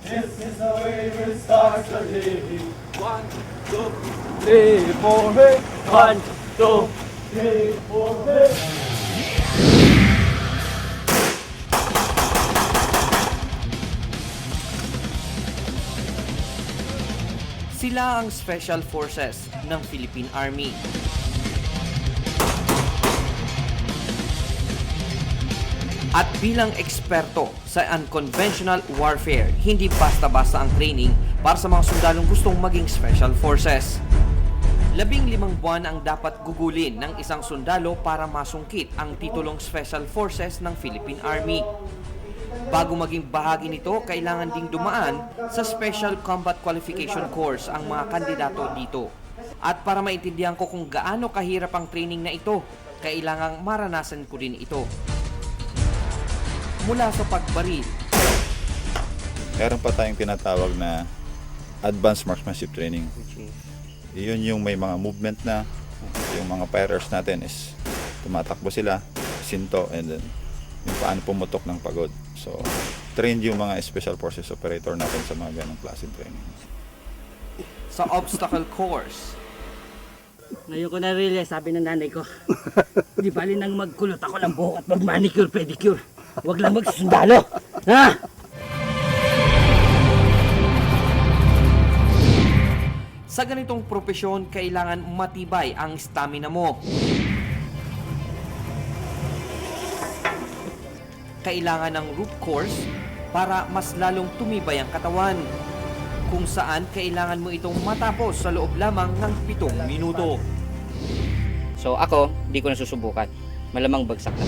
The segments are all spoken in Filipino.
This is the way we start the day. 1, 2, 3, 4, hey. 1, 2, 3, 4, hey. Sila ang Special Forces ng Philippine Army. At bilang eksperto sa unconventional warfare, hindi basta-basta ang training para sa mga sundalong gustong maging Special Forces. 15 buwan ang dapat gugulin ng isang sundalo para masungkit ang titulong Special Forces ng Philippine Army. Bago maging bahagi nito, kailangan ding dumaan sa Special Combat Qualification Course ang mga kandidato dito. At para maintindihan ko kung gaano kahirap ang training na ito, kailangang maranasan ko din ito. Mula sa pagbaril, meron pa tayong tinatawag na advanced marksmanship training. Iyon yung may mga movement na, yung mga fighters natin is tumatakbo sila, sinto, and then yung paano pumutok ng pagod. So, trained yung mga special forces operator natin sa mga ganong klaseng training. sa obstacle course, Ngayon ko na-realize, sabi ng nanay ko, di bali nang magkulot ako ng buhok at mag-manicure, pedicure. Huwag lang magsusundalo. Ha? sa ganitong propesyon, kailangan matibay ang stamina mo. Kailangan ng root course para mas lalong tumibay ang katawan, kung saan kailangan mo itong matapos sa loob lamang ng 7 minuto. So ako, hindi ko nasusubukan. Malamang bagsak na.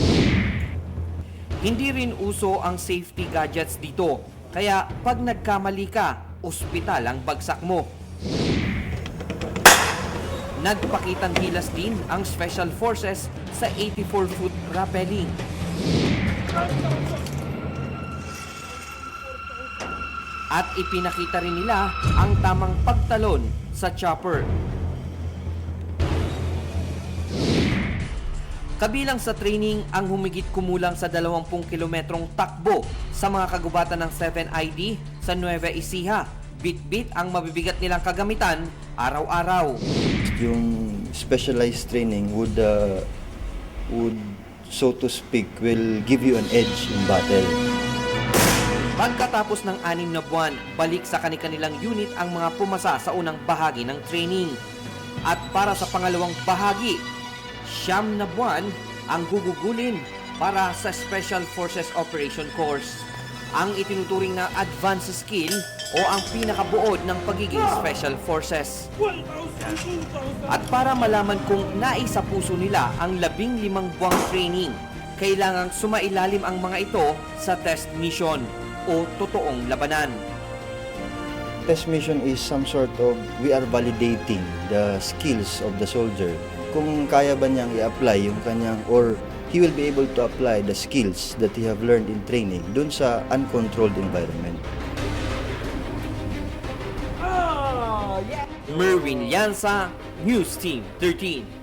Hindi rin uso ang safety gadgets dito, kaya pag nagkamali ka, ospital ang bagsak mo. Nagpakitang gilas din ang Special Forces sa 84-foot rappelling. At ipinakita rin nila ang tamang pagtalon sa chopper. Kabilang sa training ang humigit kumulang sa 20 kilometrong takbo sa mga kagubatan ng 7ID sa Nueva Ecija. Bit-bit ang mabibigat nilang kagamitan araw-araw. Yung specialized training would so to speak will give you an edge in battle. Pagkatapos ng 6 na buwan, balik sa kanilang unit ang mga pumasa sa unang bahagi ng training. At para sa pangalawang bahagi, 9 na buwan ang gugugulin para sa Special Forces Operation Course. Ang itinuturing na advanced skill o ang pinakabuod ng pagiging Special Forces. At para malaman kung naisa puso nila ang 15 buwang training, kailangang sumailalim ang mga ito sa test mission o totoong labanan. Test mission is some sort of, we are validating the skills of the soldier. Kung kaya ba niyang i-apply yung kanyang, or he will be able to apply the skills that he have learned in training dun sa uncontrolled environment. Merwin Llanza, News Team 13.